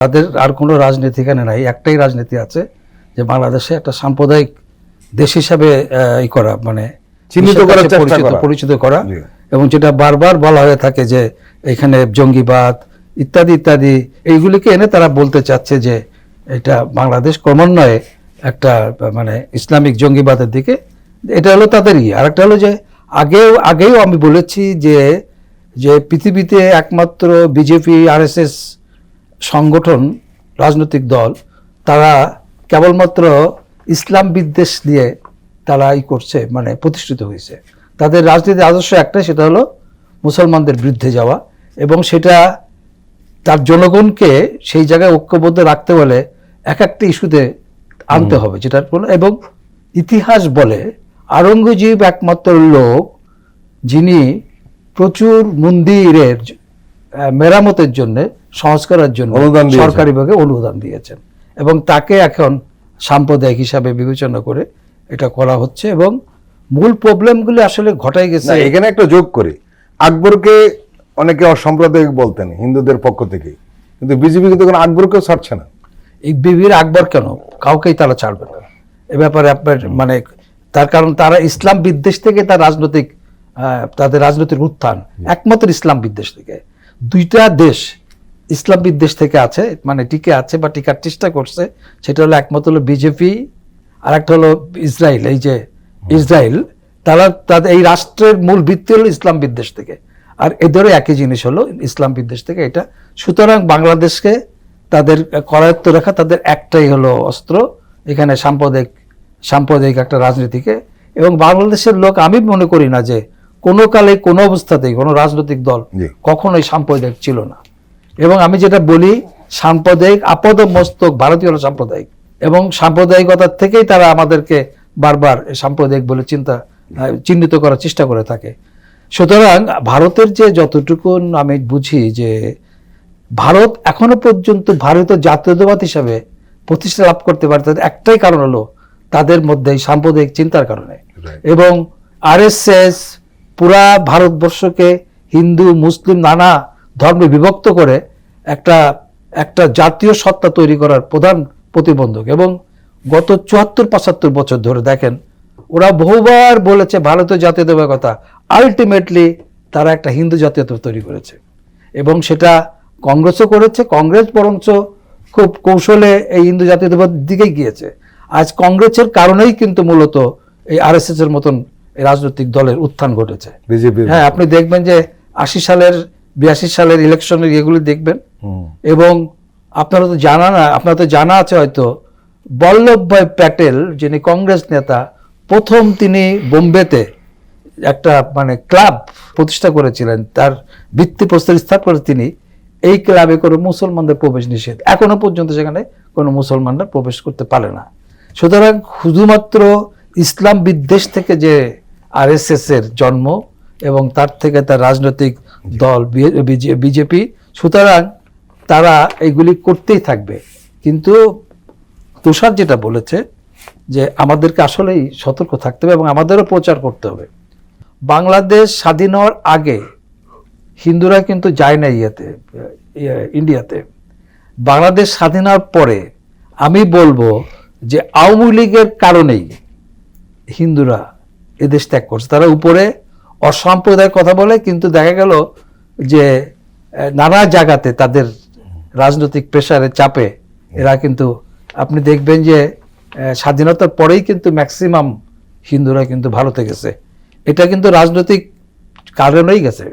তাদের আর কোনো রাজনীতি এখানে নাই, একটাই রাজনীতি আছে যে বাংলাদেশে একটা সাম্প্রদায়িক দেশ হিসাবে করা, মানে চিহ্নিত করার চেষ্টা করা, পরিচিত করা, এবং যেটা বারবার বলা হয়ে থাকে যে এখানে জঙ্গিবাদ ইত্যাদি ইত্যাদি এইগুলিকে এনে তারা বলতে চাচ্ছে যে এটা বাংলাদেশ ক্রমান্বয়ে একটা মানে ইসলামিক জঙ্গিবাদের দিকে, এটা হলো তাদের আরেকটা হলো যে আগেও আমি বলেছি যে যে পৃথিবীতে একমাত্র বিজেপি আরএসএস সংগঠন রাজনৈতিক দল, তারা কেবলমাত্র ইসলাম বিদ্বেষ দিয়ে তারা করছে, মানে প্রতিষ্ঠিত হয়েছে। তাদের রাজনীতির আদর্শ একটাই, সেটা হলো মুসলমানদের বিরুদ্ধে যাওয়া, এবং সেটা তার জনগণকে সেই জায়গায় ঐক্যবদ্ধ রাখতে হলে এক একটা ইস্যুতে আনতে হবে, যেটার কোনো, এবং ইতিহাস বলে আওরঙ্গজেব একমাত্র লোক যিনি প্রচুর মন্দিরের মেরামতের জন্য, সংস্কারের জন্য সরকারিভাবে অনুদান দিয়েছেন, এবং তাকে এখন সাম্প্রদায়িক হিসাবে বিবেচনা করে এটা করা হচ্ছে, এবং মূল প্রবলেমগুলি আসলে ঘটাই গেছে। এখানে একটা যোগ করি, আকবরকে অনেকে অসাম্প্রদায়িক বলতেন হিন্দুদের পক্ষ থেকে, কিন্তু বিজেপি কিন্তু আকবরকেও ছাড়ছে না। এই বিবির আকবর কেন, কাউকেই তারা ছাড়বে না এ ব্যাপারে আপনার মানে, তার কারণ তারা ইসলাম বিদ্বেষ থেকে তাদের রাজনৈতিক উত্থান একমাত্র ইসলাম বিদ্বেষ থেকে। দুইটা দেশ ইসলাম বিদ্বেষ থেকে আছে, মানে টিকে আছে বা টিকার চেষ্টা করছে, সেটা হলো একমাত্র হলো বিজেপি, আর একটা হলো ইসরায়েল। এই যে ইসরায়েল, তাদের এই রাষ্ট্রের মূল ভিত্তি হলো ইসলাম বিদ্বেষ থেকে, আর এদেরও একই জিনিস হলো ইসলাম বিদ্বেষ থেকে এটা। সুতরাং বাংলাদেশকে তাদের করায়ত্ত রাখা তাদের একটাই হলো অস্ত্র, এখানে সাম্প্রদায়িক একটা রাজনীতিকে। এবং বাংলাদেশের লোক, আমি মনে করি না যে কোনো কালে কোনো অবস্থাতেই কোনো রাজনৈতিক দল কখনোই সাম্প্রদায়িক ছিল না। এবং আমি যেটা বলি, সাম্প্রদায়িক আপাদমস্তক ভারতীয় সাম্প্রদায়িক, এবং সাম্প্রদায়িকতার থেকেই তারা আমাদেরকে বারবার সাম্প্রদায়িক বলে চিহ্নিত করার চেষ্টা করে থাকে। সুতরাং ভারতের যে যতটুকু আমি বুঝি যে ভারত এখনো পর্যন্ত ভারতীয় জাতীয়তাবাদ হিসাবে প্রতিষ্ঠা লাভ করতে পারে, তাদের একটাই কারণ হলো তাদের মধ্যে সাম্প্রদায়িক চিন্তার কারণে। এবং আরএসএস পুরা ভারতবর্ষকে হিন্দু মুসলিম নানা ধর্মে বিভক্ত করে একটা জাতীয় সত্তা তৈরি করার প্রধান প্রতিবন্ধক। এবং গত ৭৪-৭৫ বছর ধরে দেখেন, ওরা বহুবার বলেছে ভারতীয় জাতীয়তাবাদের কথা, আলটিমেটলি তারা একটা হিন্দু জাতীয়তাবাদ তৈরি করেছে, এবং সেটা কংগ্রেসও করেছে। কংগ্রেস বরঞ্চ খুব কৌশলে এই হিন্দু জাতীয়তাবাদ দিকেই গিয়েছে। আজ কংগ্রেসের কারণেই কিন্তু মূলত এই আরএসএস এর মতন রাজনৈতিক দলের উত্থান ঘটেছে। হ্যাঁ, আপনি দেখবেন যে ৮০ সালের ৮২ সালের ইলেকশনের এগুলি দেখবেন, এবং আপনারা তো জানা আছে হয়তো, বল্লভভাই প্যাটেল যিনি কংগ্রেস নেতা, প্রথম তিনি বোম্বেতে একটা মানে ক্লাব প্রতিষ্ঠা করেছিলেন, তার ভিত্তিপ্রস্তর স্থাপন করে তিনি। এই ক্লাবে কোনো মুসলমানদের প্রবেশ নিষেধ, এখনো পর্যন্ত সেখানে কোনো মুসলমানরা প্রবেশ করতে পারে না। সুতরাং শুধুমাত্র ইসলাম বিদ্বেষ থেকে যে আরএসএস এর জন্ম, এবং তার থেকে তার রাজনৈতিক দল বিজেপি, সুতরাং তারা এইগুলি করতেই থাকবে। কিন্তু তুষার যেটা বলেছে যে আমাদেরকে আসলেই সতর্ক থাকতে হবে, এবং আমাদেরও প্রচার করতে হবে। বাংলাদেশ স্বাধীন হওয়ার আগে হিন্দুরা কিন্তু যায় না ইন্ডিয়াতে। বাংলাদেশ স্বাধীন হওয়ার পরে আমি বলবো যে আওয়ামী লীগের কারণেই হিন্দুরা এদেশ ত্যাগ করছে। তারা উপরে অসাম্প্রদায়িক কথা বলে, কিন্তু দেখা গেল যে নানা জায়গাতে তাদের রাজনৈতিক প্রেসারের চাপে এরা কিন্তু, আপনি দেখবেন যে স্বাধীনতার পরেই কিন্তু ম্যাক্সিমাম হিন্দুরা কিন্তু ভারতে গেছে। এটা কিন্তু রাজনৈতিক কারণেই গেছে।